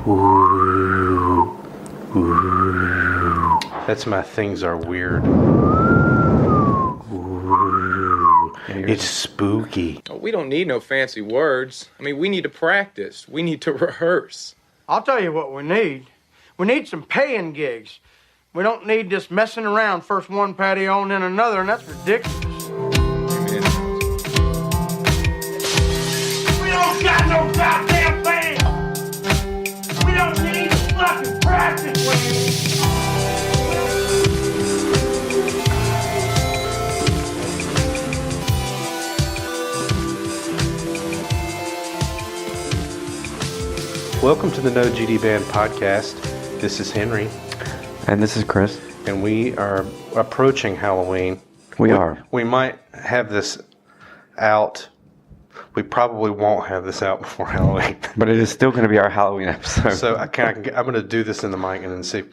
Ooh. Ooh. That's my things are weird. Ooh. It's spooky. We don't need no fancy words. I mean, we need to practice. We need to rehearse. I'll tell you what we need. We need some paying gigs. We don't need this messing around, first one patio and then another, and that's ridiculous. Amen. We don't got no goddamn band. We don't need to fucking practice with you. Welcome to the No GD Band podcast. This is Henry. And this is Chris. And we are approaching Halloween. We are. We might have this out. We probably won't have this out before Halloween. But it is still going to be our Halloween episode. So I'm going to do this in the mic and then see.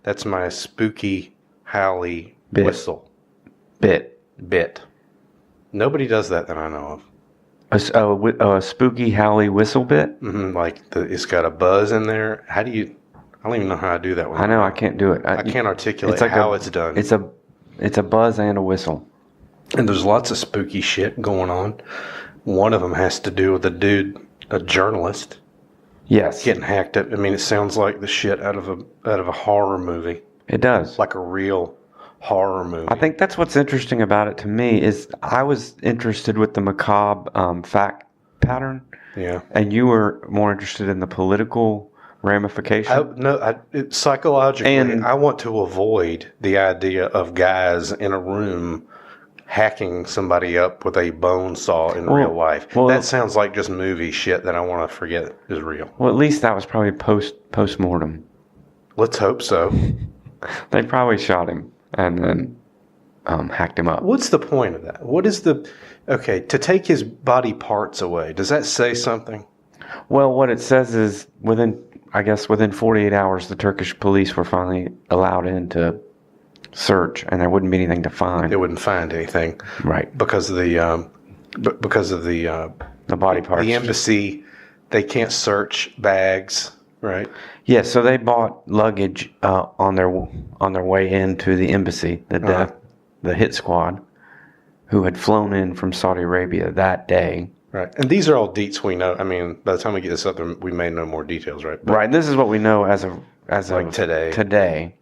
That's my spooky Howley whistle. Bit. Nobody does that I know of. A spooky Howley whistle bit? Mm-hmm, like it's got a buzz in there. How do you... I don't even know how to do that one. I know, I can't do it. I can't articulate it's like how it's done. It's a buzz and a whistle. And there's lots of spooky shit going on. One of them has to do with a journalist. Yes. Getting hacked up. I mean, it sounds like the shit out of a horror movie. It does. Like a real horror movie. I think that's what's interesting about it to me is I was interested with the macabre fact pattern. Yeah. And you were more interested in the political ramification. Psychologically, and I want to avoid the idea of guys in a room hacking somebody up with a bone saw in real life. Well, that sounds like just movie shit that I want to forget is real. Well, at least that was probably post-mortem. Let's hope so. They probably shot him and then hacked him up. What's the point of that? What is to take his body parts away, does that say something? Well, what it says is within 48 hours, the Turkish police were finally allowed in to search, and there wouldn't be anything to find. They wouldn't find anything, right? Because of the body parts. The embassy, they can't search bags, right? Yeah, so they bought luggage on their way into the embassy. The hit squad, who had flown in from Saudi Arabia that day. Right, and these are all deets we know. I mean, by the time we get this up, we may know more details, right? But this is what we know as of today. Today,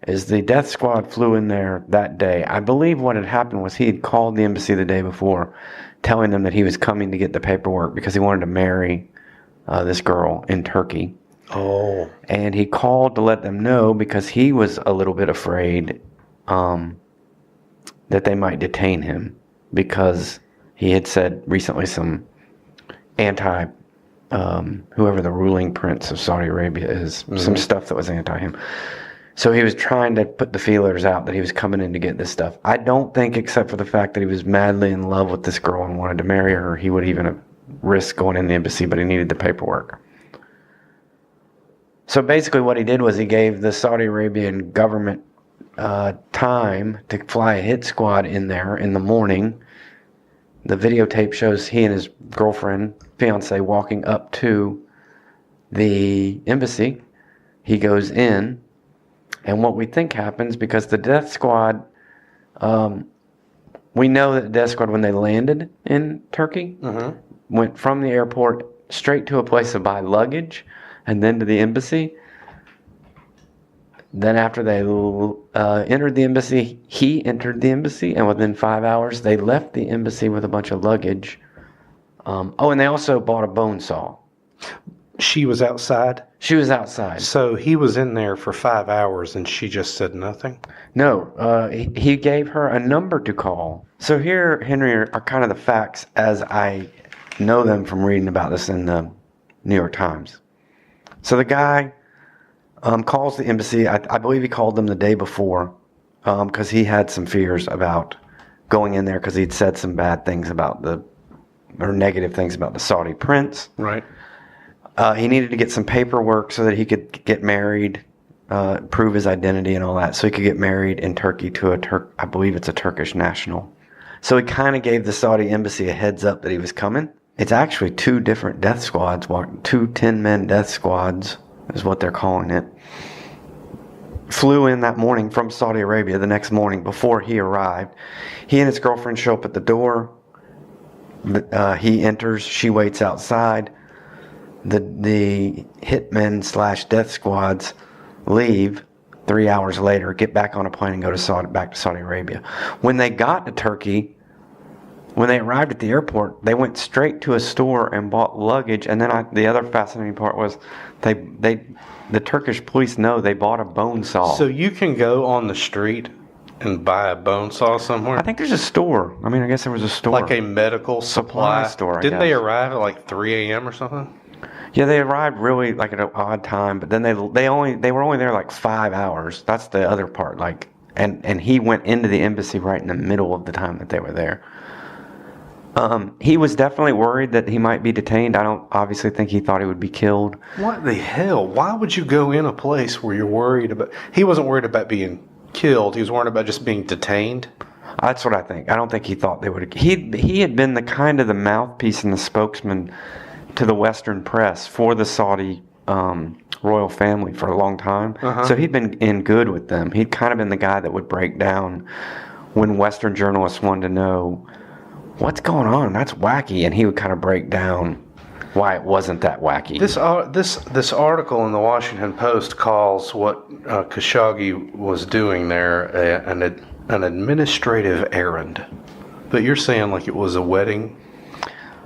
is the death squad flew in there that day. I believe what had happened was he had called the embassy the day before, telling them that he was coming to get the paperwork because he wanted to marry this girl in Turkey. Oh, and he called to let them know because he was a little bit afraid that they might detain him because he had said recently some whoever the ruling prince of Saudi Arabia is, some stuff that was anti him. So he was trying to put the feelers out that he was coming in to get this stuff. I don't think, except for the fact that he was madly in love with this girl and wanted to marry her, he would even have risked going in the embassy, but he needed the paperwork. So basically what he did was he gave the Saudi Arabian government time to fly a hit squad in there in the morning. The videotape shows he and his girlfriend, fiance, walking up to the embassy. He goes in, and what we think happens, because the death squad, we know that the death squad, when they landed in Turkey, went from the airport straight to a place to buy luggage, and then to the embassy. Then after they entered the embassy, he entered the embassy, and within 5 hours, they left the embassy with a bunch of luggage. And they also bought a bone saw. She was outside? She was outside. So he was in there for 5 hours, and she just said nothing? No, he gave her a number to call. So here, Henry, are kind of the facts as I know them from reading about this in the New York Times. So the guy calls the embassy. I believe he called them the day before because he had some fears about going in there because he'd said some bad things or negative things about the Saudi prince. Right. He needed to get some paperwork so that he could get married, prove his identity and all that, so he could get married in Turkey to I believe it's a Turkish national. So he kind of gave the Saudi embassy a heads up that he was coming. It's actually 2 different death squads, 2 10-man death squads is what they're calling it. Flew in that morning from Saudi Arabia the next morning before he arrived. He and his girlfriend show up at the door. He enters. She waits outside. The hitmen / death squads leave 3 hours later, get back on a plane and go back to Saudi Arabia. When they got to Turkey, when they arrived at the airport, they went straight to a store and bought luggage. And then the other fascinating part was the Turkish police know they bought a bone saw. So you can go on the street and buy a bone saw somewhere? I think there's a store. I mean, I guess there was a store. Like a medical supply store, Didn't they arrive at like 3 a.m. or something? Yeah, they arrived really like at an odd time, but then they were only there like 5 hours. That's the other part. Like, and he went into the embassy right in the middle of the time that they were there. He was definitely worried that he might be detained. I don't obviously think he thought he would be killed. What the hell? Why would you go in a place where you're worried about... He wasn't worried about being killed. He was worried about just being detained. That's what I think. I don't think he thought they would... He had been the mouthpiece and the spokesman to the Western press for the Saudi royal family for a long time. So he'd been in good with them. He'd kind of been the guy that would break down when Western journalists wanted to know... what's going on? That's wacky. And he would kind of break down why it wasn't that wacky. This article in the Washington Post calls what Khashoggi was doing there an administrative errand. But you're saying like it was a wedding?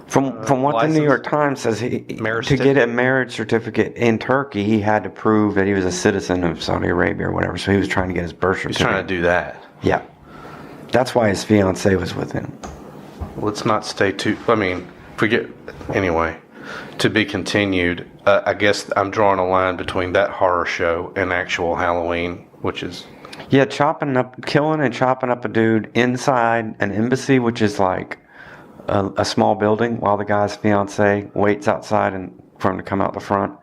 From what license? the New York Times says, to get a marriage certificate in Turkey, he had to prove that he was a citizen of Saudi Arabia or whatever. So he was trying to get his birth certificate. He's trying to do that. Yeah. That's why his fiancée was with him. Let's not stay too... Anyway, to be continued. I guess I'm drawing a line between that horror show and actual Halloween, which is... Yeah, killing and chopping up a dude inside an embassy, which is like a small building, while the guy's fiancée waits outside for him to come out the front.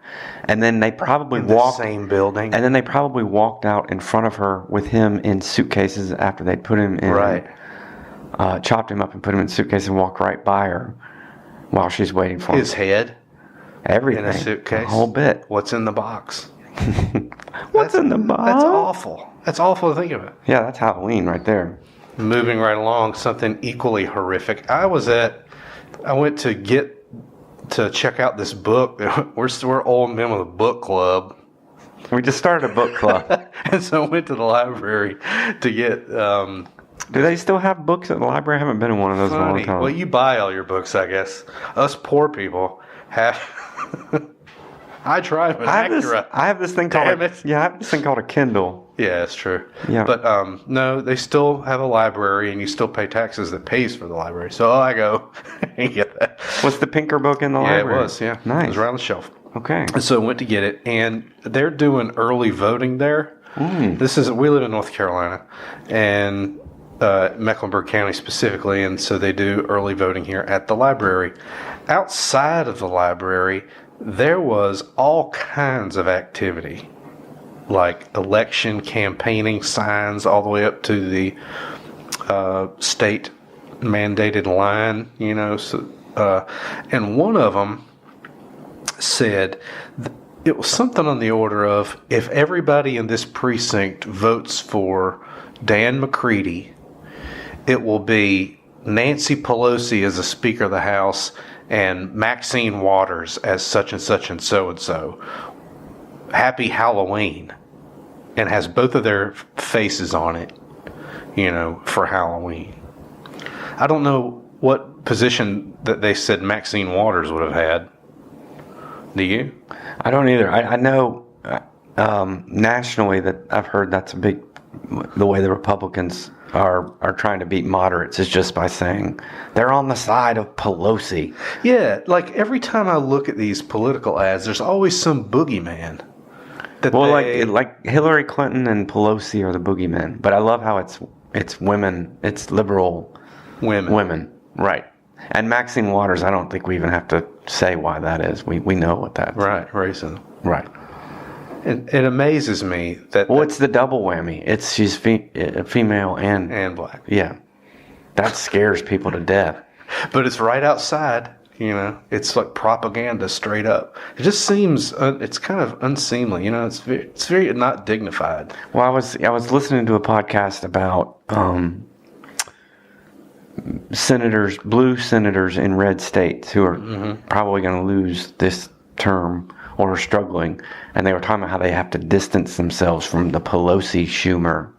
And then they probably walked... the same building. And then they probably walked out in front of her with him in suitcases after they put him in... Right. Chopped him up and put him in a suitcase and walked right by her while she's waiting for him. His head? Everything. In a suitcase? The whole bit. What's in the box? What's in the box? That's awful. That's awful to think of it. Yeah, that's Halloween right there. Moving right along, something equally horrific. I went to check out this book. We're old men with a book club. We just started a book club. And so I went to the library to get... do they still have books at the library? I haven't been in one of those in a long time. Well, you buy all your books, I guess. Us poor people have... I try with Acura. I have this thing called... I have this thing called a Kindle. Yeah, it's true. Yeah. But no, they still have a library, and you still pay taxes that pays for the library. So I go and get that. Was the pinker book in the library? Yeah, it was. Yeah, nice. It was right on the shelf. Okay. So I went to get it, and they're doing early voting there. We live in North Carolina, and Mecklenburg County specifically, and so they do early voting here at the library. Outside of the library, there was all kinds of activity, like election campaigning signs all the way up to the state mandated line, and one of them said it was something on the order of, if everybody in this precinct votes for Dan McCready, it will be Nancy Pelosi as a Speaker of the House and Maxine Waters as such and such and so and so. Happy Halloween. And has both of their faces on it, for Halloween. I don't know what position that they said Maxine Waters would have had. Do you? I don't either. I know nationally that I've heard that's the way the Republicans are trying to beat moderates is just by saying they're on the side of Pelosi. Yeah, like every time I look at these political ads, there's always some boogeyman. Like Hillary Clinton and Pelosi are the boogeymen. But I love how it's women, it's liberal women, right? And Maxine Waters, I don't think we even have to say why that is. We know what that is. Right, racism. Right. It amazes me that... Well, it's the double whammy. She's female and black. Yeah. That scares people to death. But it's right outside. It's like propaganda straight up. It just seems it's kind of unseemly. It's very not dignified. Well, I was listening to a podcast about senators, blue senators in red states who are probably going to lose this term or are struggling, and they were talking about how they have to distance themselves from the Pelosi-Schumer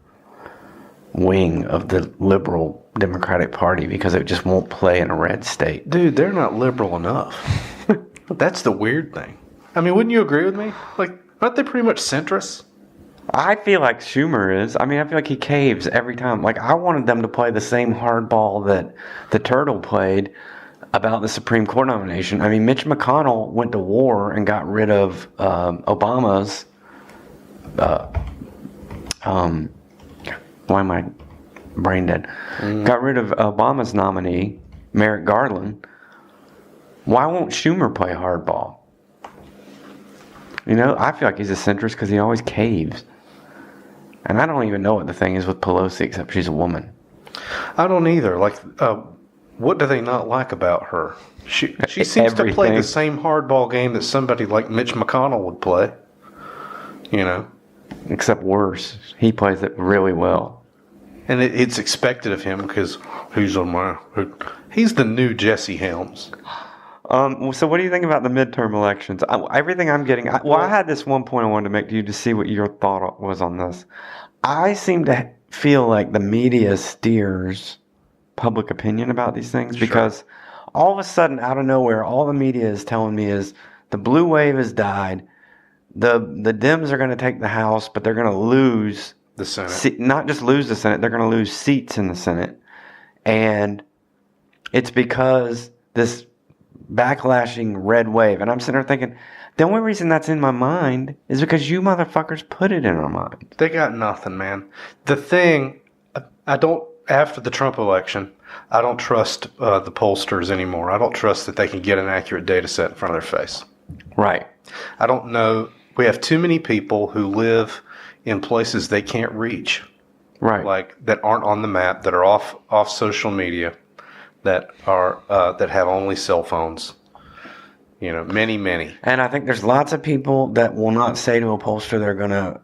wing of the liberal Democratic Party because it just won't play in a red state. Dude, they're not liberal enough. That's the weird thing. I mean, wouldn't you agree with me? Like, aren't they pretty much centrist? I feel like Schumer is. I mean, I feel like he caves every time. Like, I wanted them to play the same hardball that the Turtle played about the Supreme Court nomination. I mean, Mitch McConnell went to war and got rid of Obama's why am I brain dead? Got rid of Obama's nominee, Merrick Garland. Why won't Schumer play hardball? I feel like he's a centrist because he always caves. And I don't even know what the thing is with Pelosi except she's a woman. I don't either. Like, what do they not like about her? She seems to play the same hardball game that somebody like Mitch McConnell would play. Except worse. He plays it really well. And it's expected of him because he's the new Jesse Helms. So what do you think about the midterm elections? Everything I'm getting... I had this one point I wanted to make to you to see what your thought was on this. I seem to feel like the media steers public opinion about these things because all of a sudden, out of nowhere, all the media is telling me is the blue wave has died. The Dems are going to take the House, but they're going to lose... the Senate. Not just lose the Senate, they're going to lose seats in the Senate. And it's because this backlashing red wave. And I'm sitting there thinking, the only reason that's in my mind is because you motherfuckers put it in our mind. They got nothing, man. The thing, after the Trump election, I don't trust the pollsters anymore. I don't trust that they can get an accurate data set in front of their face. Right. I don't know. We have too many people who live in places they can't reach, right? Like that aren't on the map, that are off social media, that are that have only cell phones. Many. And I think there's lots of people that will not say to a pollster they're going to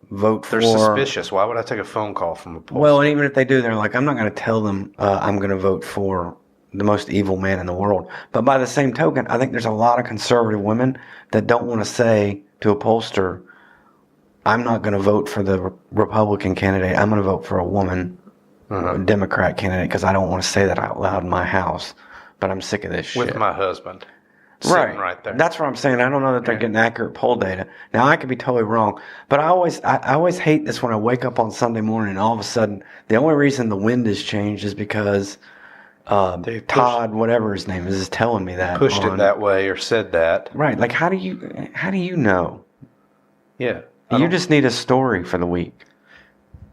vote for. They're suspicious. Why would I take a phone call from a pollster? Well, and even if they do, they're like, I'm not going to tell them I'm going to vote for the most evil man in the world. But by the same token, I think there's a lot of conservative women that don't want to say to a pollster, I'm not going to vote for the Republican candidate. I'm going to vote for a woman, a Democrat candidate, because I don't want to say that out loud in my house. But I'm sick of this shit. With my husband. Right there. That's what I'm saying. I don't know that they're getting accurate poll data. Now, I could be totally wrong. But I always hate this when I wake up on Sunday morning and all of a sudden, the only reason the wind has changed is because Todd, whatever his name is telling me that. Pushed it that way or said that. Right. Like, how do you know? Yeah. You just need a story for the week.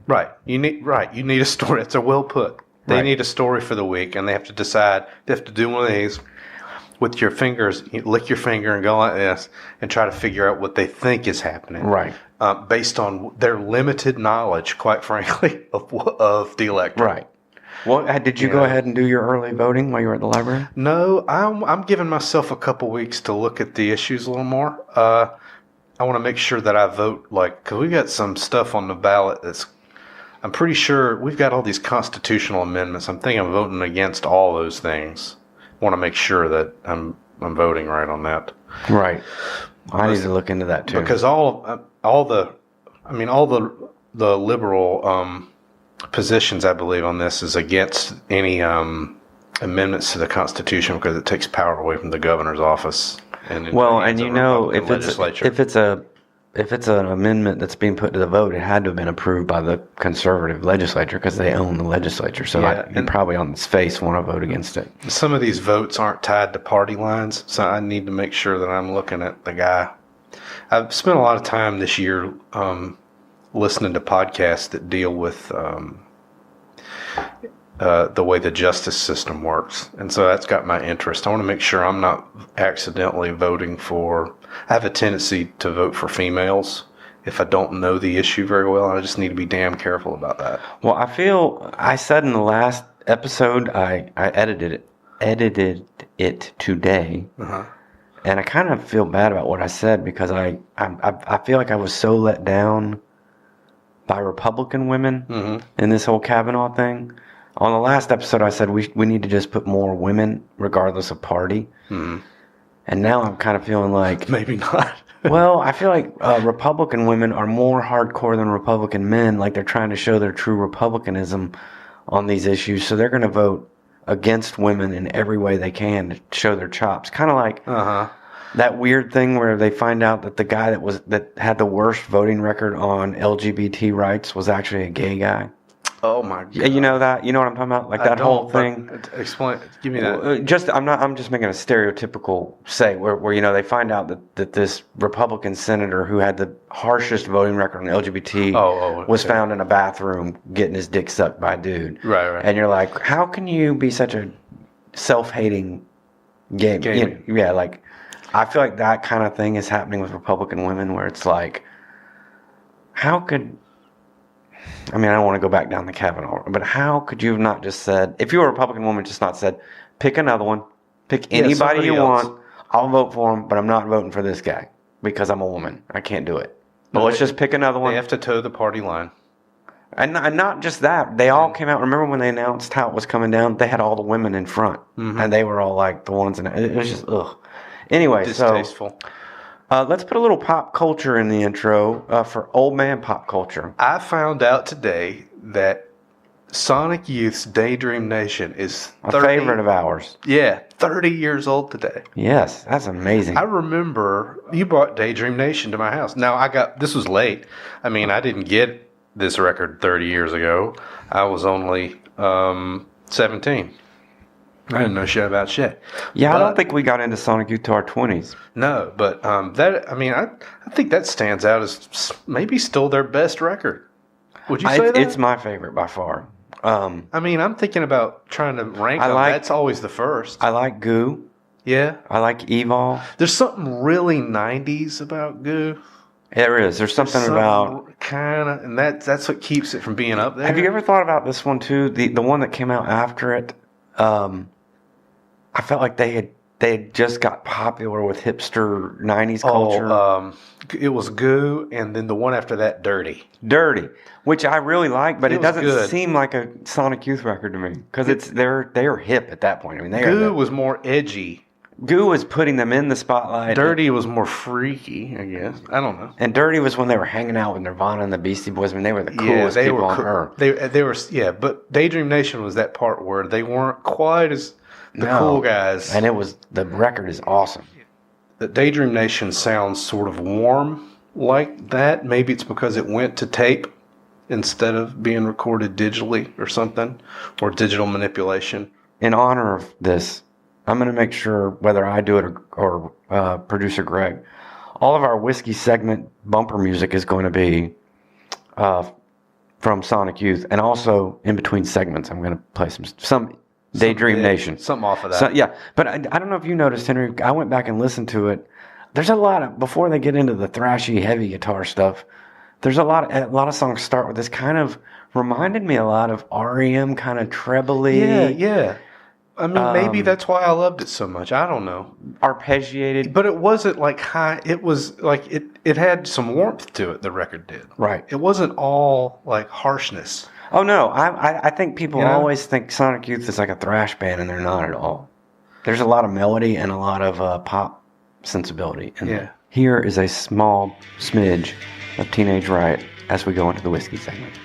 Right. You need a story. It's a well put. They need a story for the week, and they have to decide. They have to do one of these with your fingers. You lick your finger and go like this, and try to figure out what they think is happening. Right. Based on their limited knowledge, quite frankly, of the electorate. Right. Well, did you go ahead and do your early voting while you were at the library? No, I'm giving myself a couple weeks to look at the issues a little more. I want to make sure that I vote, because we got some stuff on the ballot I'm pretty sure we've got all these constitutional amendments. I'm thinking I'm voting against all those things. I want to make sure that I'm voting right on that. Right. I need to look into that too. Because all the liberal positions, I believe, on this is against any amendments to the Constitution because it takes power away from the governor's office. And if it's an amendment that's being put to the vote, it had to have been approved by the conservative legislature because they own the legislature. So you probably on its face want to vote against it. Some of these votes aren't tied to party lines, so I need to make sure that I'm looking at the guy. I've spent a lot of time this year listening to podcasts that deal with the way the justice system works. And so that's got my interest. I want to make sure I'm not accidentally voting for... I have a tendency to vote for females if I don't know the issue very well. I just need to be damn careful about that. Well, I said in the last episode, I edited it today, and I kind of feel bad about what I said because I feel like I was so let down by Republican women in this whole Kavanaugh thing. On the last episode, I said we need to just put more women, regardless of party. And now I'm kind of feeling like Maybe not. well, I feel like Republican women are more hardcore than Republican men. Like they're trying to show their true Republicanism on these issues, so they're going to vote against women in every way they can to show their chops. Kind of like that weird thing where they find out that the guy that had the worst voting record on LGBT rights was actually a gay guy. Oh my god! You know that? You know what I'm talking about? Like that whole thing. Explain. Give me that. I'm just making a stereotypical say where you know they find out that this Republican senator who had the harshest voting record on LGBT was found in a bathroom getting his dick sucked by a dude. Right. And you're like, how can you be such a self-hating gay? Yeah, like I feel like that kind of thing is happening with Republican women where it's like, how could I mean, I don't want to go back down the Kavanaugh, but how could you have not just said, if you were a Republican woman, just not said, pick another one, pick anybody you want, I'll vote for him, but I'm not voting for this guy because I'm a woman. I can't do it. But let's just pick another one. They have to toe the party line. And not just that, they all came out. Remember when they announced how it was coming down? They had all the women in front, and they were all like the ones in it. It was just, ugh. Anyway, Distasteful. Let's put a little pop culture in the intro for old man pop culture. I found out today that Sonic Youth's Daydream Nation is A favorite of ours. Yeah, 30 years old today. Yes, that's amazing. I remember you brought Daydream Nation to my house. Now, this was late. I mean, I didn't get this record 30 years ago. I was only 17. I didn't know shit about shit. Yeah, but I don't think we got into Sonic Youth to our 20s. No, but I think that stands out as maybe still their best record. Would you say that? It's my favorite by far. I mean, I'm thinking about trying to rank them. That's always the first. I like Goo. Yeah. I like Evol. There's something really 90s about Goo. There is. There's something about kind of, and that's what keeps it from being up there. Have you ever thought about this one too? The one that came out after it. I felt like they had just got popular with hipster 90s culture. It was Goo, and then the one after that, Dirty, which I really like, but it doesn't seem like a Sonic Youth record to me because they're hip at that point. I mean, Goo was more edgy. Goo was putting them in the spotlight. Dirty was more freaky, I guess. I don't know. And Dirty was when they were hanging out with Nirvana and the Beastie Boys. I mean, they were the coolest people on earth. They were, yeah. But Daydream Nation was that part where they weren't quite as cool guys. And the record is awesome. The Daydream Nation sounds sort of warm like that. Maybe it's because it went to tape instead of being recorded digitally or something, or digital manipulation. In honor of this, I'm going to make sure, whether I do it or producer Greg, all of our whiskey segment bumper music is going to be from Sonic Youth. And also, in between segments, I'm going to play some Daydream Nation. Something off of that. So, yeah. But I don't know if you noticed, Henry, I went back and listened to it. There's a lot of, before they get into the thrashy, heavy guitar stuff, there's a lot of songs start with this kind of, reminded me a lot of REM kind of trebly. Yeah. I mean, maybe that's why I loved it so much. I don't know. Arpeggiated. But it wasn't like high. It was like it had some warmth to it, the record did. Right. It wasn't all like harshness. Oh, no. I think people always think Sonic Youth is like a thrash band, and they're not at all. There's a lot of melody and a lot of pop sensibility. And here is a small smidge of Teenage Riot as we go into the whiskey segment.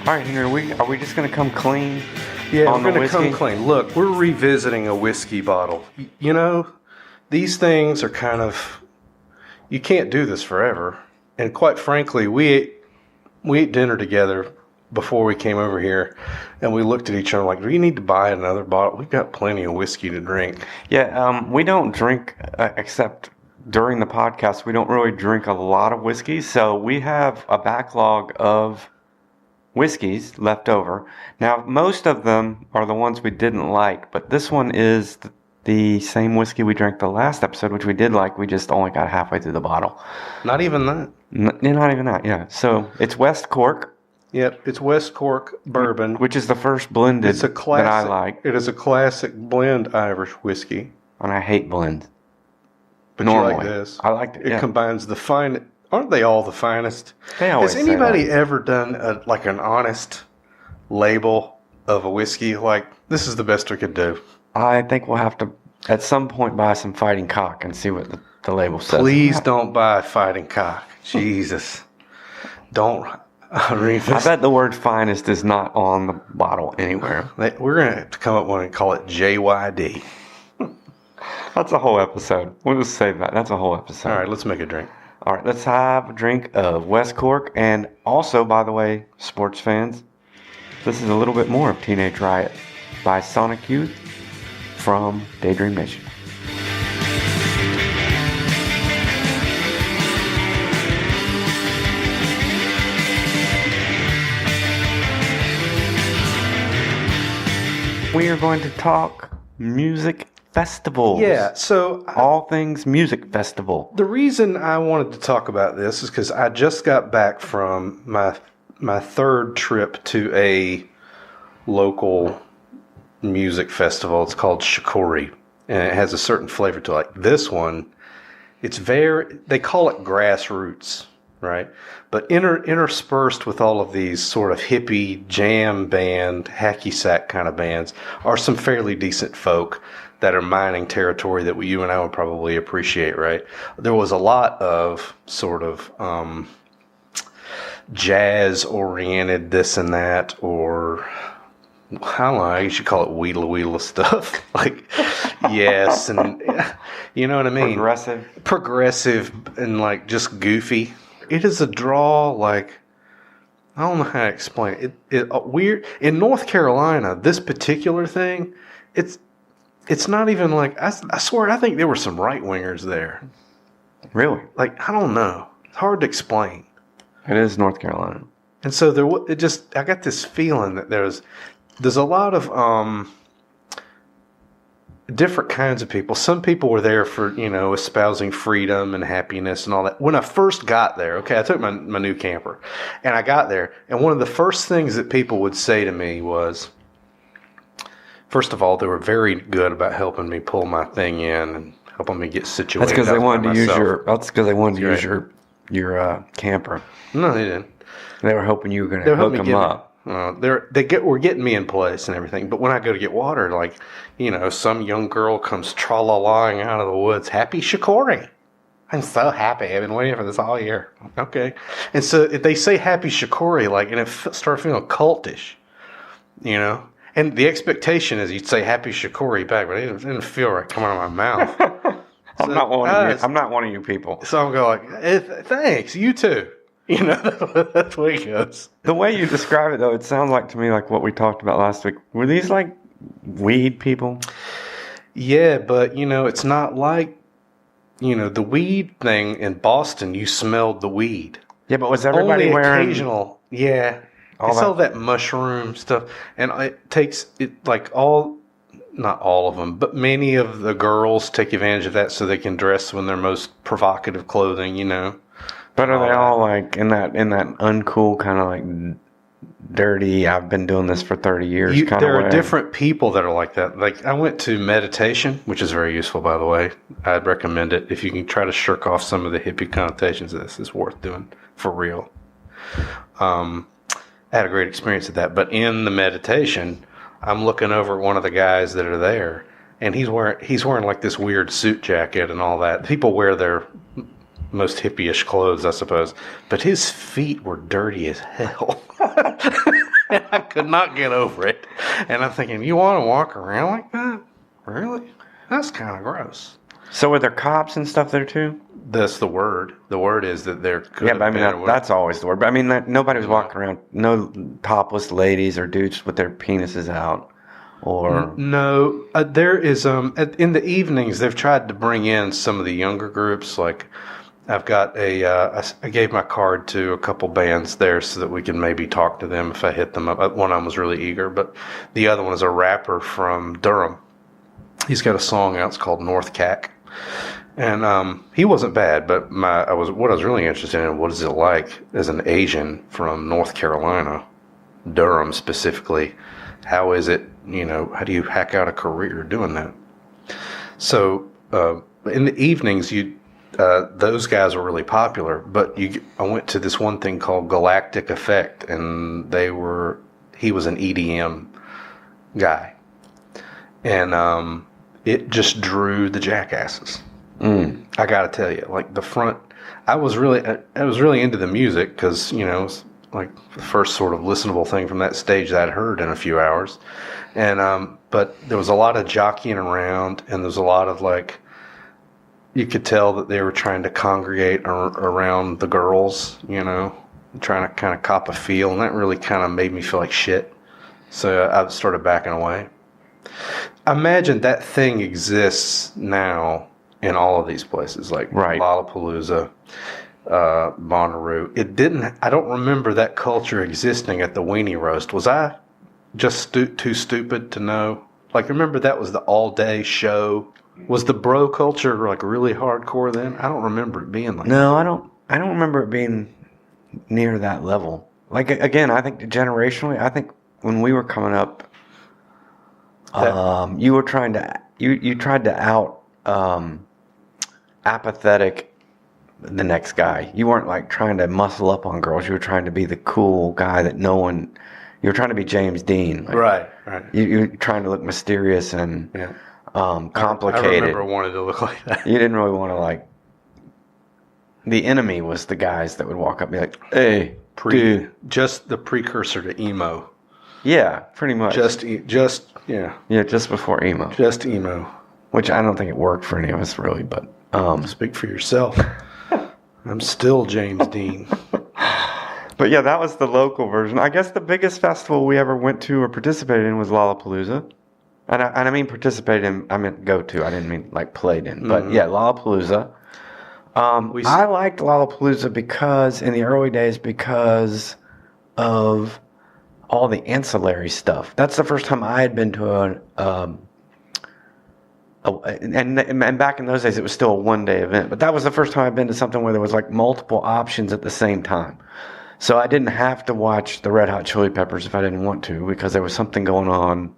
All right, Henry, are we just going to come clean? Yeah, we're going to come clean. Look, we're revisiting a whiskey bottle. You know, these things are kind of, you can't do this forever. And quite frankly, we ate dinner together before we came over here, and we looked at each other like, do you need to buy another bottle? We've got plenty of whiskey to drink. Yeah, we don't drink except during the podcast. We don't really drink a lot of whiskey, so we have a backlog of whiskeys left over. Now, most of them are the ones we didn't like, but this one is the same whiskey we drank the last episode, which we did like. We just only got halfway through the bottle. Not even that. Not even that, yeah. So it's West Cork. Yep, it's West Cork bourbon. Which is the first blended It's a classic, that I like. It is a classic blend Irish whiskey. And I hate blends. But Normally. you like this. I liked it, It yeah. combines the fine. Aren't they all the finest? They always Has say anybody that. ever done an honest label of a whiskey? Like, this is the best we could do. I think we'll have to, at some point, buy some Fighting Cock and see what the label says. Please don't buy Fighting Cock. Jesus. Don't. I mean, I bet the word finest is not on the bottle anywhere. we're going to have to come up with one and call it JYD. That's a whole episode. We'll just save that. That's a whole episode. All right, let's make a drink. All right, let's have a drink of West Cork. And also, by the way, sports fans, this is a little bit more of Teenage Riot by Sonic Youth from Daydream Nation. We are going to talk music festivals. Yeah, so All things music festival. the reason I wanted to talk about this is because I just got back from my third trip to a local music festival. It's called Shakori, and it has a certain flavor to it. Like this one, they call it Grassroots, right? But interspersed with all of these sort of hippie jam band, hacky sack kind of bands are some fairly decent folk that are mining territory that you and I would probably appreciate, right? There was a lot of sort of jazz-oriented this and that, or I don't know, I guess you call it wheedle stuff. Like, yes, and you know what I mean? Progressive and like just goofy. It is a draw, like, I don't know how to explain it. Weird. In North Carolina, this particular thing, it's not even like, I swear, I think there were some right-wingers there. Really? Like, I don't know. It's hard to explain. It is North Carolina. And so I got this feeling that there's a lot of different kinds of people. Some people were there for, espousing freedom and happiness and all that. When I first got there, okay, I took my new camper, and I got there, and one of the first things that people would say to me was, first of all, they were very good about helping me pull my thing in and helping me get situated. That's because they wanted to use your. That's because they wanted to use Right. your camper. No, they didn't. They were hoping you were going They to were hook helping me them get up. were getting me in place and everything. But when I go to get water, like, some young girl comes tra-la-laing out of the woods. Happy Shakori. I'm so happy. I've been waiting for this all year. Okay. And so if they say Happy Shakori, like, and it started feeling cultish, And the expectation is you'd say Happy Shakori back, but it didn't feel right coming out of my mouth. I'm not one of you people. So I'm going like, thanks, you too. That's the way it goes. The way you describe it, though, it sounds like to me like what we talked about last week. Were these like weed people? Yeah, but, it's not like, the weed thing in Boston, you smelled the weed. Yeah, but was everybody Only wearing... occasional, yeah. It's all that mushroom stuff. And it takes, not all of them, but many of the girls take advantage of that so they can dress in their most provocative clothing, But are they all like in that uncool kind of like dirty, I've been doing this for 30 years kind of way? There are different people that are like that. Like, I went to meditation, which is very useful, by the way. I'd recommend it. If you can try to shirk off some of the hippie connotations of this, it's worth doing for real. I had a great experience at that. But in the meditation, I'm looking over at one of the guys that are there, and he's wearing like this weird suit jacket and all that. People wear their most hippie-ish clothes, I suppose, but his feet were dirty as hell. And I could not get over it. And I'm thinking, you want to walk around like that? Really? That's kind of gross. So were there cops and stuff there too? That's the word. The word is that there could Yeah, but I have mean, been that's always the word. But I mean, nobody was walking around, no topless ladies or dudes with their penises out. Or No, there is in the evenings they've tried to bring in some of the younger groups, like I've got I gave my card to a couple bands there so that we can maybe talk to them if I hit them up. One of them was really eager, but the other one is a rapper from Durham. He's got a song out. It's called North Cack. And he wasn't bad, but what I was really interested in, what is it like as an Asian from North Carolina, Durham specifically? How is it, how do you hack out a career doing that? So in the evenings, those guys were really popular, but I went to this one thing called Galactic Effect, and he was an EDM guy, and it just drew the jackasses. I got to tell you, like the front, I was really into the music because it was like the first sort of listenable thing from that stage that I'd heard in a few hours, and but there was a lot of jockeying around, and there was a lot of like, you could tell that they were trying to congregate around the girls, trying to kind of cop a feel, and that really kind of made me feel like shit. So I started backing away. I imagine that thing exists now in all of these places, like Lollapalooza, Bonnaroo. I don't remember that culture existing at the Weenie Roast. Was I just too stupid to know? Like, remember that was the all-day show? Was the bro culture like really hardcore then? I don't remember it being like No, I don't remember it being near that level. Like, again, I think generationally, I think when we were coming up, you were trying to you tried to out apathetic the next guy. You weren't like trying to muscle up on girls. You were trying to be the cool guy that no one. You were trying to be James Dean. Like, right. You were trying to look mysterious and complicated. I remember wanting to look like that. You didn't really want to like. The enemy was the guys that would walk up and be like, "Hey, dude." Just the precursor to emo. Yeah, pretty much. Just before emo. Just emo. Which I don't think it worked for any of us really, but speak for yourself. I'm still James Dean. But yeah, that was the local version. I guess the biggest festival we ever went to or participated in was Lollapalooza. And I mean participated in, I meant go to. I didn't mean like played in. But yeah, Lollapalooza. I liked Lollapalooza because in the early days because of all the ancillary stuff. That's the first time I had been to and back in those days it was still a one-day event, but that was the first time I'd been to something where there was like multiple options at the same time. So I didn't have to watch the Red Hot Chili Peppers if I didn't want to, because there was something going on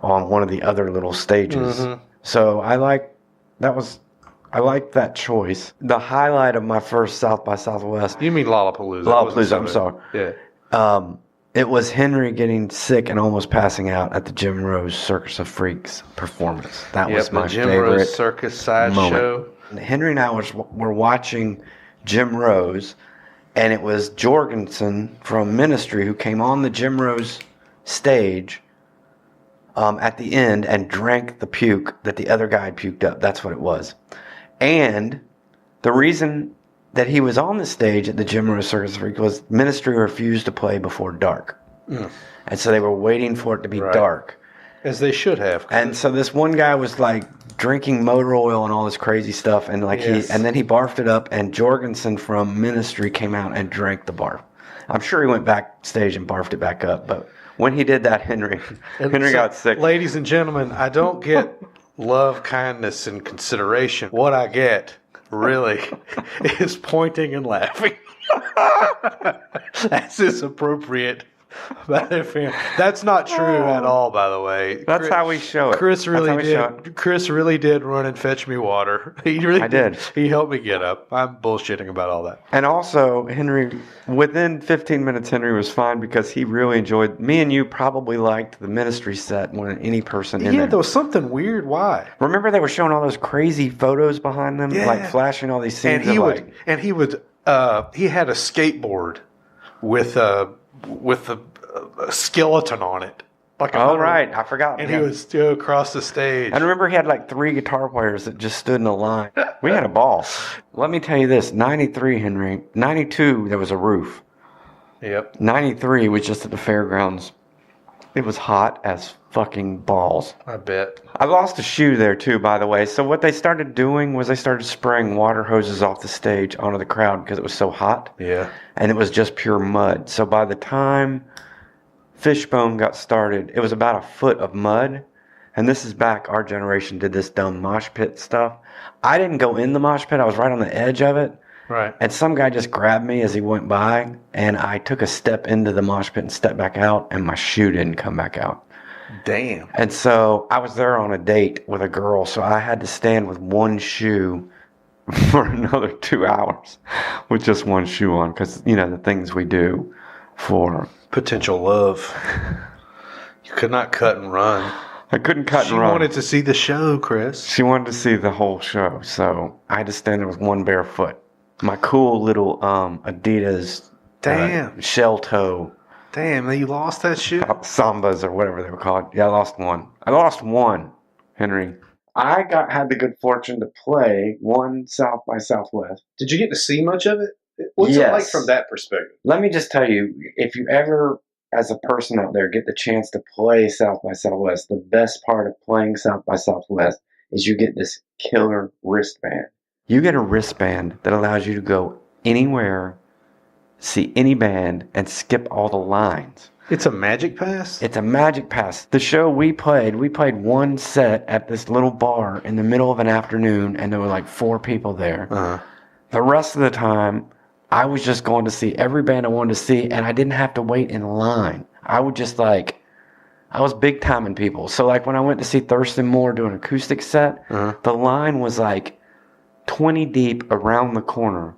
one of the other little stages. Mm-hmm. So I liked that choice. The highlight of my first South by Southwest. You mean Lollapalooza? Lollapalooza, I'm sorry. Yeah. It was Henry getting sick and almost passing out at the Jim Rose Circus of Freaks performance. That was my Jim favorite Rose Circus sideshow. Henry and I were watching Jim Rose, and it was Jorgensen from Ministry who came on the Jim Rose stage at the end and drank the puke that the other guy had puked up. That's what it was. And the reason that he was on the stage at the Jim Rose Circus of Freaks was Ministry refused to play before dark. Mm. And so they were waiting for it to be dark. As they should have. And so this one guy was like drinking motor oil and all this crazy stuff, and like and then he barfed it up, and Jorgensen from Ministry came out and drank the barf. I'm sure he went backstage and barfed it back up, but when he did that, Henry got sick. Ladies and gentlemen, I don't get love, kindness, and consideration. What I get, really, is pointing and laughing. That's as appropriate. That's not true at all, by the way. That's how we show it. Chris really did run and fetch me water. I did. He helped me get up. I'm bullshitting about all that. And also, Henry, within 15 minutes, Henry was fine because he really enjoyed. Me and you probably liked the Ministry set more than any person in there. Yeah, there was something weird. Why? Remember they were showing all those crazy photos behind them, like flashing all these scenes. And he had a skateboard with a skeleton on it. Right. I forgot. And he would still across the stage. I remember he had like 3 guitar players that just stood in a line. We had a ball. Let me tell you this. 93, Henry. 92, there was a roof. Yep. 93 was just at the fairgrounds. It was hot as fucking balls. I bet. I lost a shoe there too, by the way. So what they started doing was they started spraying water hoses off the stage onto the crowd because it was so hot. Yeah. And it was just pure mud. So by the time Fishbone got started, it was about a foot of mud. And this is back, our generation did this dumb mosh pit stuff. I didn't go in the mosh pit. I was right on the edge of it. Right. And some guy just grabbed me as he went by. And I took a step into the mosh pit and stepped back out. And my shoe didn't come back out. Damn. And so I was there on a date with a girl. So I had to stand with one shoe for another 2 hours with just one shoe on. Because, you know, the things we do for potential love. You could not cut and run. I couldn't cut and run. She wanted to see the show, Chris. She wanted to see the whole show, so I had to stand there with one bare foot. My cool little Adidas shell toe. Damn, you lost that shoe? Sambas or whatever they were called. Yeah, I lost one, Henry. I had the good fortune to play one South by Southwest. Did you get to see much of it? What's it like from that perspective? Let me just tell you, if you ever, as a person out there, get the chance to play South by Southwest, the best part of playing South by Southwest is you get this killer wristband. You get a wristband that allows you to go anywhere, see any band, and skip all the lines. It's a magic pass? It's a magic pass. The show we played one set at this little bar in the middle of an afternoon, and there were like 4 people there. Uh-huh. The rest of the time, I was just going to see every band I wanted to see, and I didn't have to wait in line. I would just I was big timing people. So like when I went to see Thurston Moore do an acoustic set, the line was like 20 deep around the corner.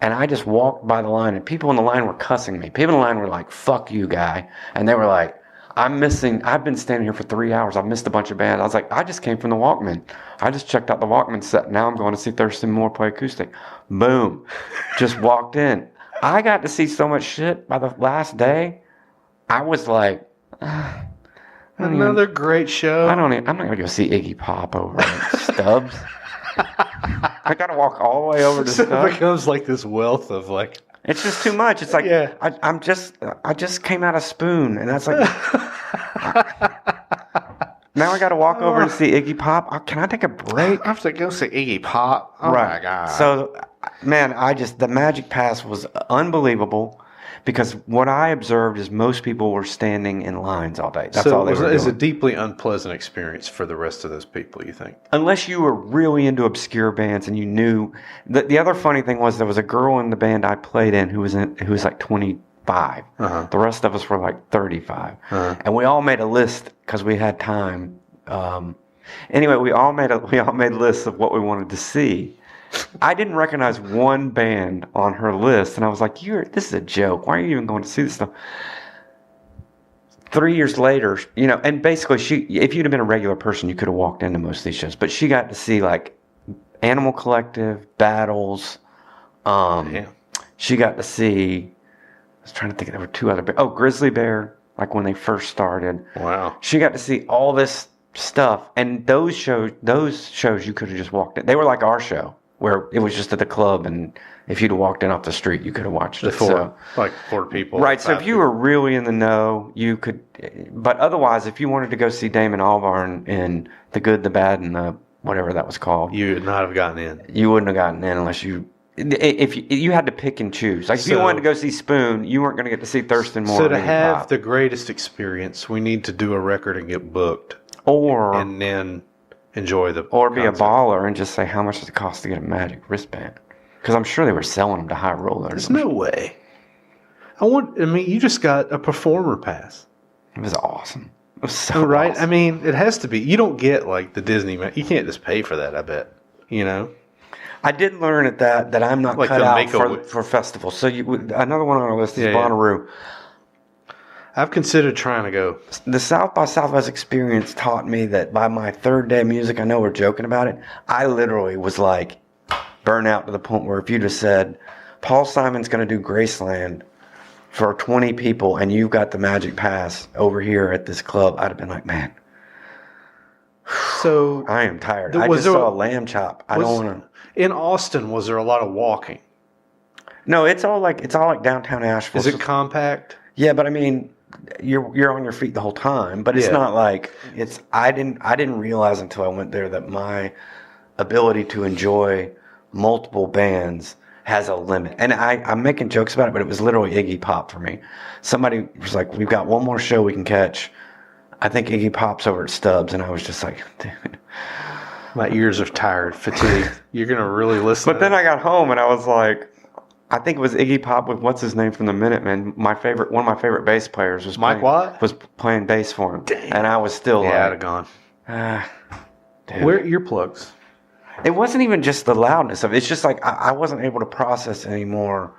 And I just walked by the line, and people in the line were cussing me. People in the line were like, fuck you, guy. And they were like, I've been standing here for 3 hours. I've missed a bunch of bands. I was like, I just came from the Walkman. I just checked out the Walkman set. Now I'm going to see Thurston Moore play acoustic. Boom. Just walked in. I got to see so much shit by the last day. I was like, another great show. I'm not going to go see Iggy Pop over at Stubbs. I got to walk all the way over to Stubbs. It becomes like this wealth of like. It's just too much. It's like, yeah. I just came out of Spoon, and that's like, now I got to walk over and see Iggy Pop. Can I take a break? I have to go see Iggy Pop. Oh right. My God. So, man, the Magic Pass was unbelievable because what I observed is most people were standing in lines all day. That's all they were doing. It's a deeply unpleasant experience for the rest of those people, you think? Unless you were really into obscure bands and you knew. The other funny thing was there was a girl in the band I played in who was like 25. Uh-huh. The rest of us were like 35. Uh-huh. And we all made a list because we had time. Anyway, we all made lists of what we wanted to see. I didn't recognize one band on her list, and I was like, this is a joke. Why are you even going to see this stuff? 3 years later, and basically if you'd have been a regular person, you could have walked into most of these shows, but she got to see like Animal Collective, Battles. She got to see, I was trying to think, there were 2 other bands. Oh, Grizzly Bear, like when they first started. Wow. She got to see all this stuff, and those shows you could have just walked in. They were like our show, where it was just at the club, and if you'd have walked in off the street, you could have watched it. Like 4 people. Right, so if you were really in the know, you could, but otherwise, if you wanted to go see Damon Albarn in The Good, the Bad, and the whatever that was called, you would not have gotten in. You wouldn't have gotten in unless if you had to pick and choose. Like if you wanted to go see Spoon, you weren't going to get to see Thurston Moore. So to have the greatest experience, we need to do a record and get booked. And then enjoy the or be concert. A baller and just say how much does it cost to get a magic wristband? Because I'm sure they were selling them to high rollers. There's no way. You just got a performer pass. It was awesome. It was so right. Awesome. I mean, it has to be. You don't get like the Disney. You can't just pay for that. I bet. I did learn at that I'm not like cut out for festivals. So another one on our list is Bonnaroo. I've considered trying to go. The South by Southwest experience taught me that by my 3rd day of music, I know we're joking about it, I literally was like burnt out to the point where if you just said, Paul Simon's going to do Graceland for 20 people and you've got the Magic Pass over here at this club, I'd have been like, man, so I am tired. I just saw a lamb chop. I don't want to. In Austin, was there a lot of walking? No, it's all like downtown Asheville. Is it compact? Yeah, but I mean, you're on your feet the whole time, but it's not like it's. I didn't realize until I went there that my ability to enjoy multiple bands has a limit. And I'm making jokes about it, but it was literally Iggy Pop for me. Somebody was like, "We've got one more show we can catch. I think Iggy Pop's over at Stubbs," and I was just like, "Dude." My ears are tired, fatigued. You're gonna really listen. But then I got home and I was like, I think it was Iggy Pop with what's his name from the Minutemen. One of my favorite bass players was playing bass for him. Dang. And I was still I'd have gone. Where earplugs? It wasn't even just the loudness of it. It's just like I wasn't able to process anymore.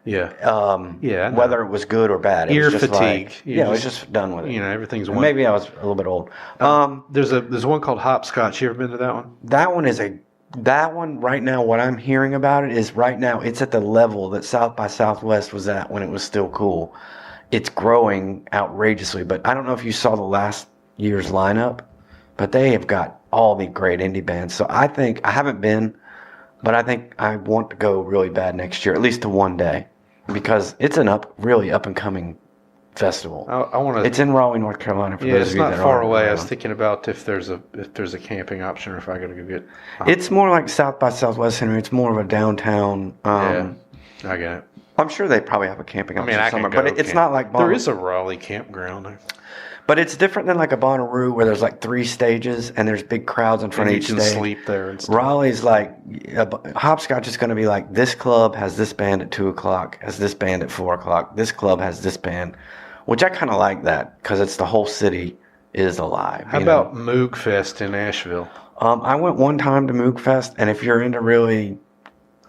Yeah. Whether it was good or bad. Ear fatigue. I was just done with it. Everything's one. Maybe I was a little bit old. There's one called Hopscotch. You ever been to that one? That one right now, what I'm hearing about it is right now it's at the level that South by Southwest was at when it was still cool. It's growing outrageously, but I don't know if you saw the last year's lineup, but they have got all the great indie bands. So I think, I haven't been, but I think I want to go really bad next year, at least to one day, because it's really up and coming festival. I want to. It's in Raleigh, North Carolina. For those it's of you not that far aren't away. I around. was thinking about if there's a camping option, or if I got to go get. It's more like South by Southwest, Henry. It's more of a downtown. I get it. I'm sure they probably have a camping option I somewhere, can go but it's not like there is a Raleigh campground. But it's different than like a Bonnaroo where there's like 3 stages and there's big crowds in front of each stage. You can sleep there and stuff. Raleigh's like Hopscotch is going to be like this club has this band at 2:00, has this band at 4:00. This club has this band. Which I kind of like that because it's the whole city is alive. How about Moog Fest in Asheville? I went one time to Moog Fest, and if you're into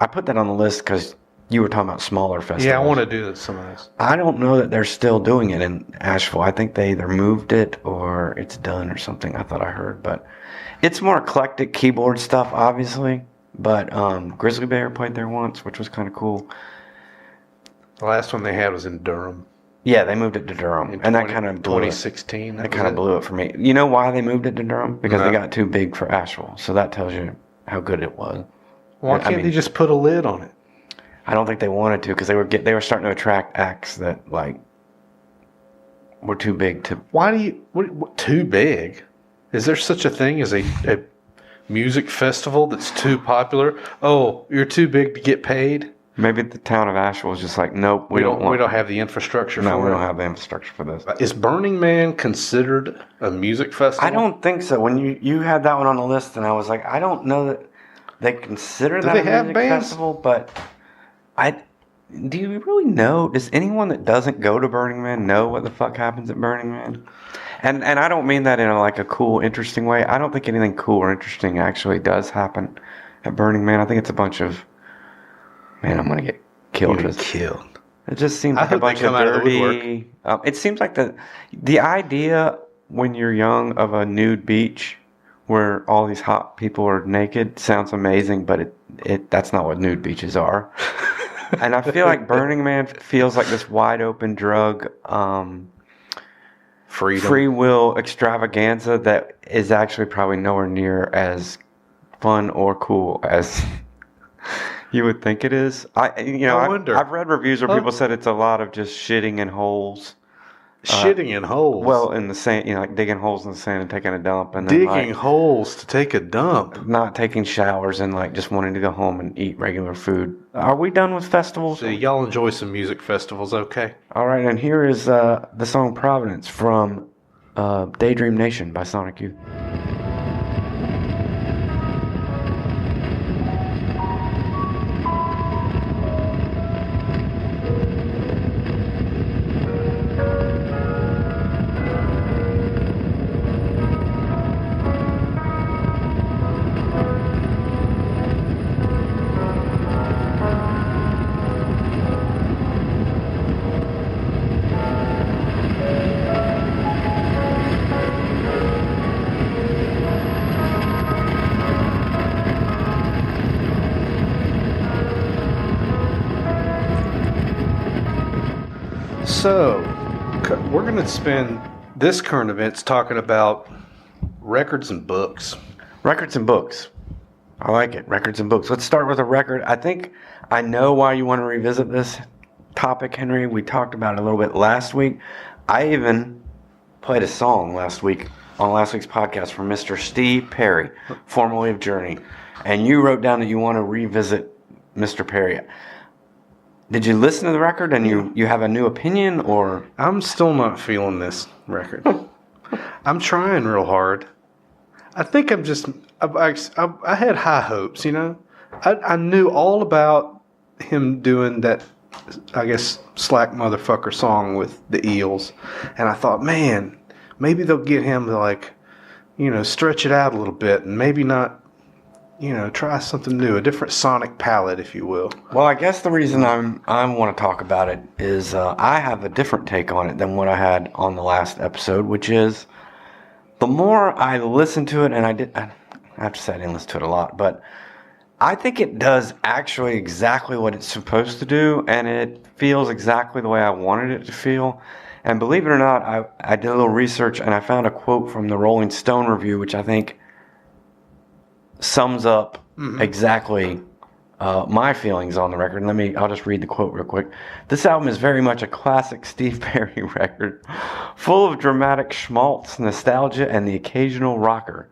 I put that on the list because you were talking about smaller festivals. Yeah, I want to do some of this. I don't know that they're still doing it in Asheville. I think they either moved it or it's done or something. I thought I heard, but it's more eclectic keyboard stuff, obviously. But Grizzly Bear played there once, which was kind of cool. The last one they had was in Durham. Yeah, they moved it to Durham, and that kind of blew 2016. That kind of blew it for me. You know why they moved it to Durham? Because they got too big for Asheville. So that tells you how good it was. Why can't they just put a lid on it? I don't think they wanted to because they were starting to attract acts that were too big to. Why do you what too big? Is there such a thing as a music festival that's too popular? Oh, you're too big to get paid. Maybe the town of Asheville is just like, nope, we don't have the infrastructure for it. No, we don't have the infrastructure for this. Is Burning Man considered a music festival? I don't think so. When you had that one on the list, and I was like, I don't know that they consider that a music festival, but do you really know? Does anyone that doesn't go to Burning Man know what the fuck happens at Burning Man? And I don't mean that in a cool, interesting way. I don't think anything cool or interesting actually does happen at Burning Man. I think it's a bunch of... Man, I'm gonna get killed. It just seems like a bunch of dirty. It seems like the idea when you're young of a nude beach where all these hot people are naked sounds amazing, but that's not what nude beaches are. And I feel like Burning Man feels like this wide open drug, free will extravaganza that is actually probably nowhere near as fun or cool as. You would think it is. I wonder. I've read reviews where people said it's a lot of just shitting in holes. Shitting in holes? Well, in the sand, like digging holes in the sand and taking a dump. And then digging holes to take a dump. Not taking showers and just wanting to go home and eat regular food. Are we done with festivals? So y'all enjoy some music festivals, okay? All right, and here is the song Providence from Daydream Nation by Sonic Youth. So, we're going to spend this current events talking about records and books. Records and books. I like it. Records and books. Let's start with a record. I think I know why you want to revisit this topic, Henry. We talked about it a little bit last week. I even played a song last week on last week's podcast from Mr. Steve Perry, formerly of Journey. And you wrote down that you want to revisit Mr. Perry. Did you listen to the record and you have a new opinion, or? I'm still not feeling this record. I'm trying real hard. I think I'm just, I had high hopes, you know. I knew all about him doing that, I guess, slack motherfucker song with the Eels. And I thought, man, maybe they'll get him to, like, you know, stretch it out a little bit and maybe not, you know, try something new, a different sonic palette, if you will. Well, I guess the reason I want to talk about it is I have a different take on it than what I had on the last episode, which is the more I listen to it, and I have to say I didn't listen to it a lot, but I think it does actually exactly what it's supposed to do, and it feels exactly the way I wanted it to feel. And believe it or not, I did a little research, and I found a quote from the Rolling Stone review, which I think sums up exactly my feelings on the record. I'll just read the quote real quick. This album is very much a classic Steve Perry record, full of dramatic schmaltz, nostalgia, and the occasional rocker.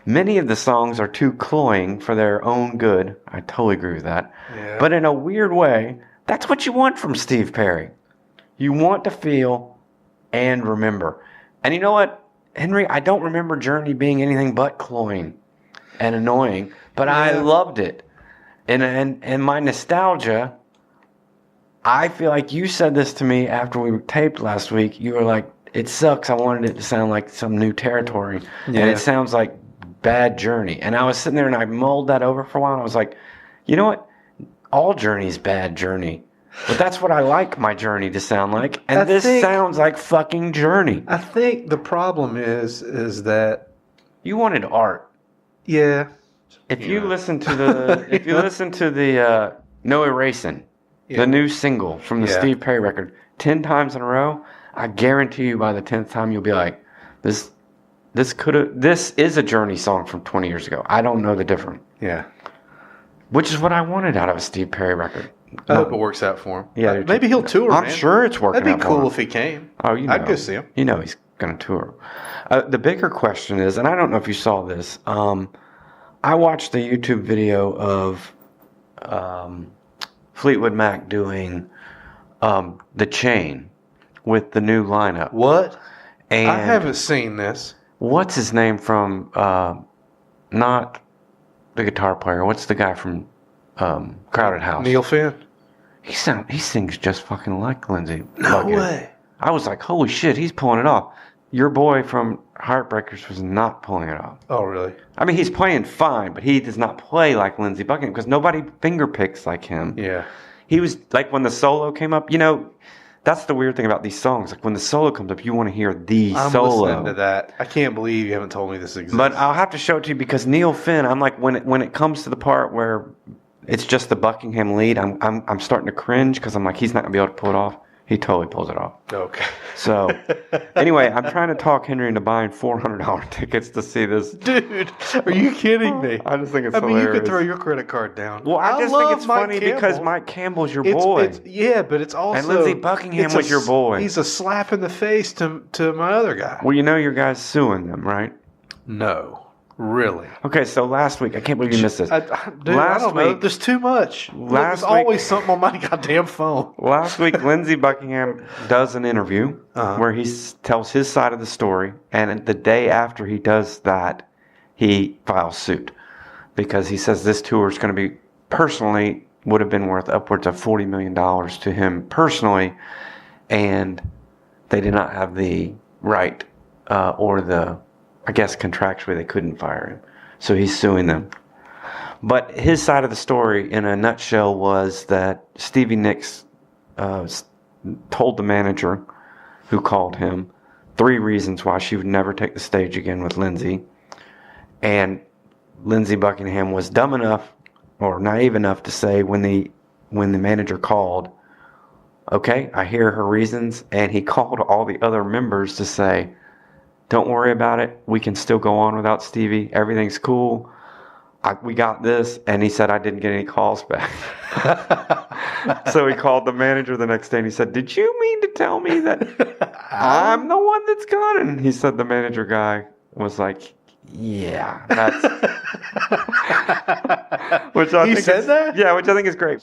Many of the songs are too cloying for their own good. I totally agree with that. Yeah. But in a weird way, that's what you want from Steve Perry. You want to feel and remember. And you know what, Henry? I don't remember Journey being anything but cloying and annoying, but I loved it. And my nostalgia, I feel like you said this to me after we taped last week. You were like, it sucks. I wanted it to sound like some new territory. Yeah. And it sounds like bad Journey. And I was sitting there and I mulled that over for a while. And I was like, you know what? All Journey's bad Journey. But that's what I like my Journey to sound like. And this sounds like fucking Journey. I think the problem is that you wanted art. Yeah. If you listen to the No Erasing, the new single from the Steve Perry record, 10 times in a row, I guarantee you by the 10th time you'll be like, this is a Journey song from 20 years ago. I don't know the difference. Yeah. Which is what I wanted out of a Steve Perry record. I hope it works out for him. Yeah, maybe he'll tour. I'm sure it's working out. That'd be cool if he came. Oh, you know, I'd go see him. You know he's going to tour. The bigger question is, and I don't know if you saw this. I watched the YouTube video of Fleetwood Mac doing The Chain with the new lineup. What? And I haven't seen this. What's his name from? Not the guitar player. What's the guy from Crowded House? Neil Finn. He sings just fucking like Lindsey. No way. I was like, holy shit, he's pulling it off. Your boy from Heartbreakers was not pulling it off. Oh, really? I mean, he's playing fine, but he does not play like Lindsey Buckingham because nobody finger picks like him. Yeah. He was, like, when the solo came up, you know, that's the weird thing about these songs. Like, when the solo comes up, you want to hear the solo. I'm listening to that. I can't believe you haven't told me this exists. But I'll have to show it to you because Neil Finn, I'm like, when it comes to the part where it's just the Buckingham lead, I'm starting to cringe because I'm like, he's not going to be able to pull it off. He totally pulls it off. Okay. So, anyway, I'm trying to talk Henry into buying $400 tickets to see this. Dude, are you kidding me? I just think it's hilarious. You could throw your credit card down. Well, I just think it's funny because Mike Campbell's your boy. Yeah, but it's also... And Lindsey Buckingham was your boy. He's a slap in the face to my other guy. Well, you know your guy's suing them, right? No. Really? Okay, so last week, I can't believe you missed this. I don't know. There's too much. There's always something on my goddamn phone. Last week, Lindsey Buckingham does an interview where he tells his side of the story, and the day after he does that, he files suit because he says this tour is going to be personally would have been worth upwards of $40 million to him personally, and they did not have the right or the, I guess contractually they couldn't fire him. So he's suing them. But his side of the story in a nutshell was that Stevie Nicks told the manager who called him 3 reasons why she would never take the stage again with Lindsey. And Lindsey Buckingham was dumb enough or naive enough to say when the manager called, okay, I hear her reasons. And he called all the other members to say, don't worry about it. We can still go on without Stevie. Everything's cool. We got this. And he said, I didn't get any calls back. So he called the manager the next day and he said, "Did you mean to tell me that I'm the one that's gone?" And he said the manager guy was like, "Yeah, that's." Which I He think said is, that? Yeah, which I think is great.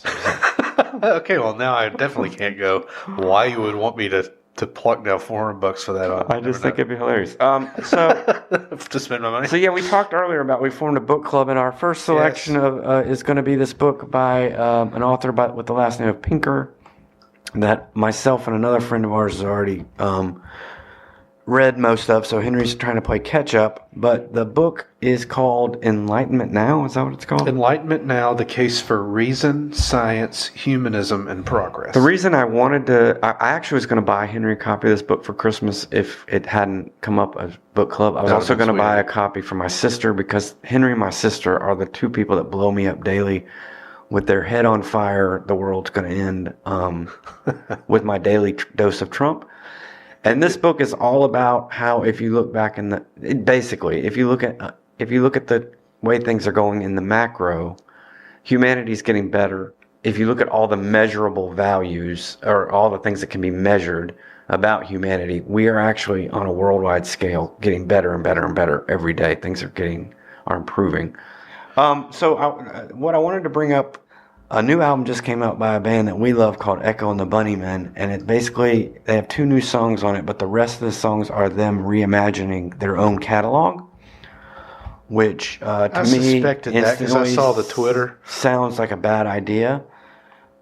Okay, well now I definitely can't go. Why you would want me to pluck down $400 for that? I just think it'd be hilarious. To spend my money. So yeah, we talked earlier about we formed a book club, and our first selection of is going to be this book by an author with the last name of Pinker, that myself and another friend of ours has already read most of. So Henry's trying to play catch up. But the book is called Enlightenment Now. Is that what it's called? Enlightenment Now: The Case for Reason, Science, Humanism, and Progress. The reason I wanted to, I actually was going to buy Henry a copy of this book for Christmas if it hadn't come up as book club. I was also going to buy a copy for my sister, because Henry and my sister are the two people that blow me up daily with their head on fire. The world's going to end with my daily dose of Trump. And this book is all about how, if you look back if you look at the way things are going in the macro, humanity's getting better. If you look at all the measurable values, or all the things that can be measured about humanity, we are actually on a worldwide scale getting better and better and better every day. Things are improving. What I wanted to bring up, a new album just came out by a band that we love called Echo and the Bunnymen, and it basically, they have 2 new songs on it, but the rest of the songs are them reimagining their own catalog, which to me, suspected that because I saw the Twitter. Sounds like a bad idea.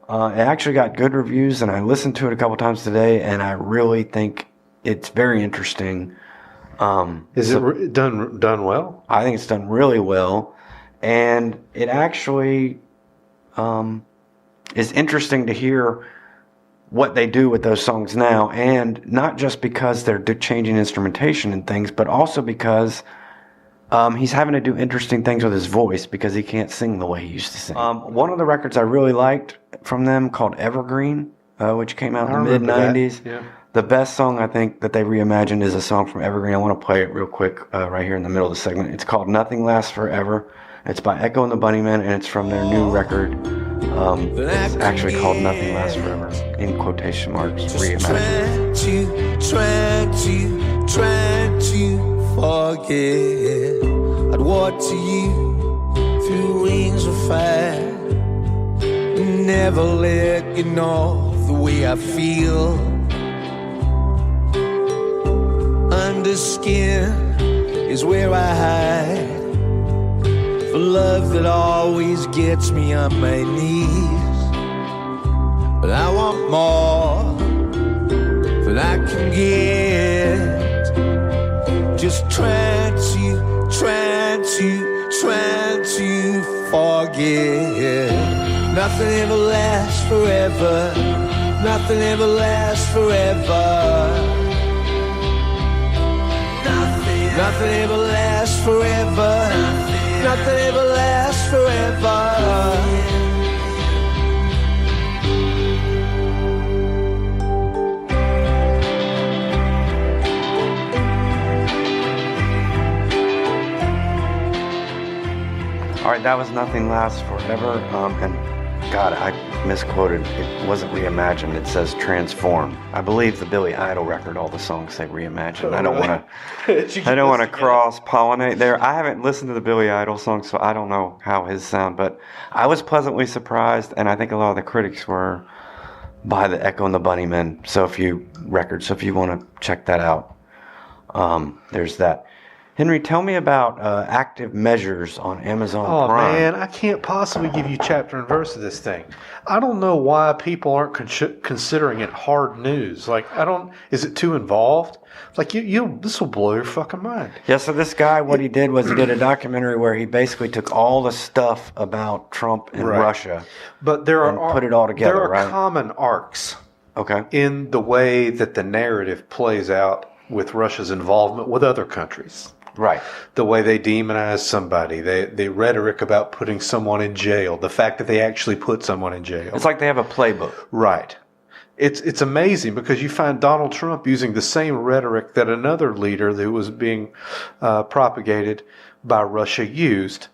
It actually got good reviews, and I listened to it a couple times today, and I really think it's very interesting. Is it done well? I think it's done really well, and it actually is interesting to hear what they do with those songs now, and not just because they're changing instrumentation and things, but also because he's having to do interesting things with his voice because he can't sing the way he used to sing. One of the records I really liked from them called Evergreen, which came out in the mid-90s. Yeah. The best song I think that they reimagined is a song from Evergreen. I want to play it real quick right here in the middle of the segment. It's called Nothing Lasts Forever. It's by Echo and the Bunnymen, and it's from their new record. It's actually called Nothing Lasts Forever, in quotation marks, reimagined. Trying to forget. I'd walk to you through rings of fire, never let you know the way I feel. Under skin is where I hide, for love that always gets me on my knees. But I want more than I can get. Just trying to forget. Nothing ever lasts forever. Nothing ever lasts forever. Nothing ever lasts forever. Nothing ever lasts forever. All right, that was Nothing Lasts Forever. And God, I misquoted. It wasn't reimagined. It says transform. I believe the Billy Idol record, all the songs say reimagined. I don't want to cross-pollinate there. I haven't listened to the Billy Idol song, so I don't know how his sound. But I was pleasantly surprised, and I think a lot of the critics were, by the Echo and the Bunnymen. So if you want to check that out, there's that. Henry, tell me about Active Measures on Amazon Prime. Oh, man, I can't possibly give you chapter and verse of this thing. I don't know why people aren't considering it hard news. Is it too involved? This will blow your fucking mind. Yeah, so this guy, what he did was he did a documentary where he basically took all the stuff about Trump and Russia, but put it all together, There are right? common arcs Okay. in the way that the narrative plays out with Russia's involvement with other countries. Right. The way they demonize somebody, the rhetoric about putting someone in jail, the fact that they actually put someone in jail. It's like they have a playbook. Right. It's amazing because you find Donald Trump using the same rhetoric that another leader who was being propagated by Russia used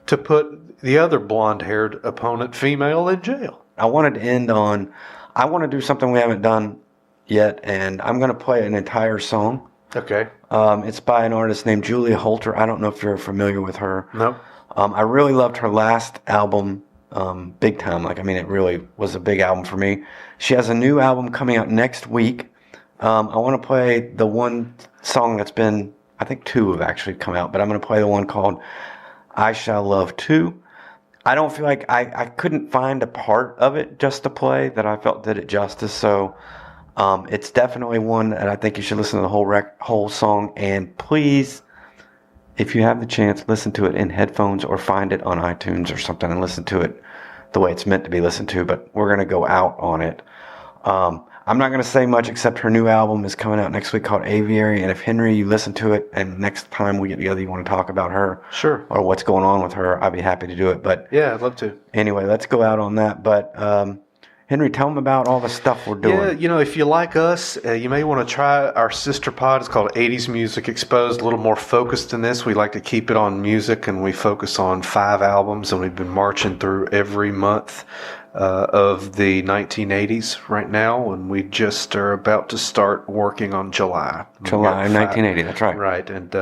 to put the other blonde-haired opponent female in jail. I wanted to end on, I want to do something we haven't done yet, and I'm going to play an entire song. Okay. It's by an artist named Julia Holter. I don't know if you're familiar with her. No. I really loved her last album, big time. Like, I mean, it really was a big album for me. She has a new album coming out next week. I want to play the one song that's been, I think 2 have actually come out, but I'm going to play the one called I Shall Love Too. I don't feel like I couldn't find a part of it just to play that I felt did it justice. So it's definitely one that I think you should listen to the whole song. And please, if you have the chance, listen to it in headphones or find it on iTunes or something and listen to it the way it's meant to be listened to. But we're going to go out on it. I'm not going to say much except her new album is coming out next week called Aviary. And if Henry, you listen to it and next time we get together, you want to talk about her. Sure. Or what's going on with her, I'd be happy to do it. But yeah, I'd love to. Anyway, let's go out on that. But Henry, tell them about all the stuff we're doing. Yeah, if you like us, you may want to try our sister pod. It's called 80s Music Exposed, a little more focused than this. We like to keep it on music, and we focus on 5 albums, and we've been marching through every month of the 1980s right now, and we just are about to start working on July. July 1980, that's right. Right, and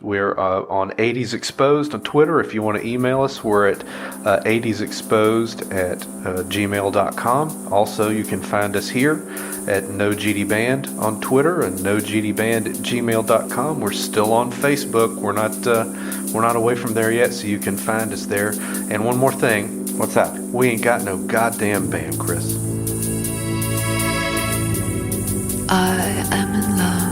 we're on 80s Exposed on Twitter. If you want to email us, we're at 80sexposed@gmail.com. Also, you can find us here at NoGDBand on Twitter and NoGDBand@gmail.com. We're still on Facebook. We're not away from there yet, so you can find us there. And one more thing. What's that? We ain't got no goddamn band, Chris. I am in love.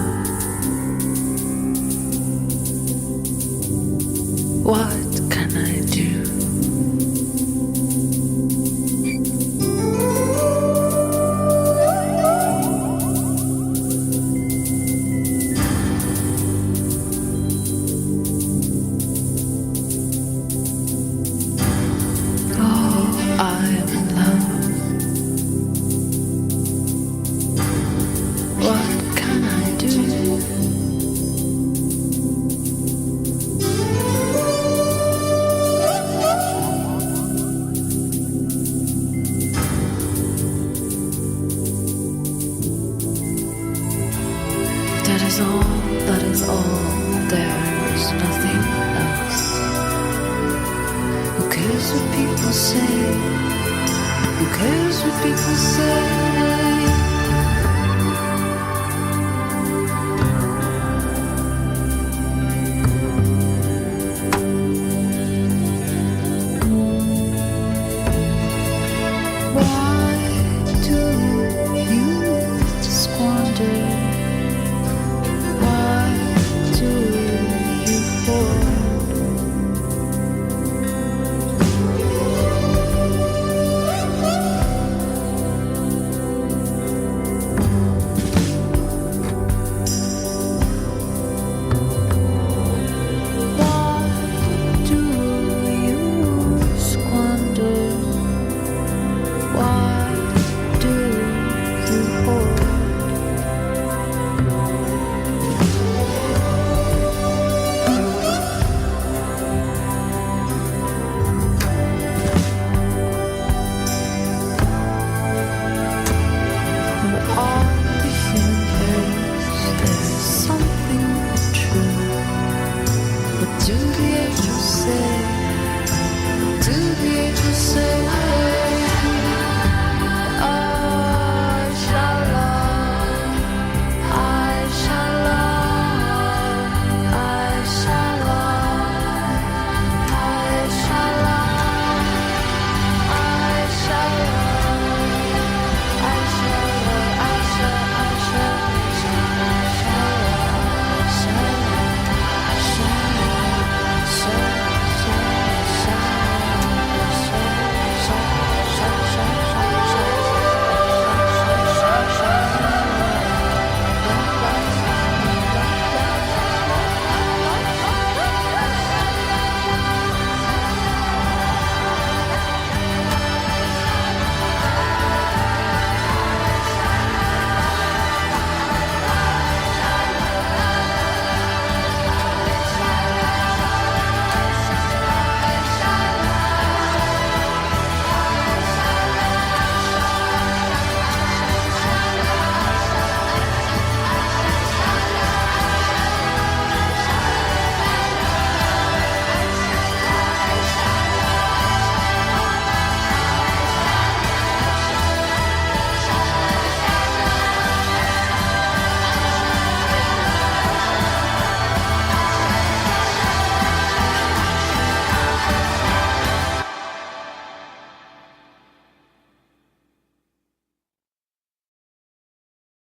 What can I do? That is all, there's nothing else. Who cares what people say? Who cares what people say? Why do you squander? Do the angels say?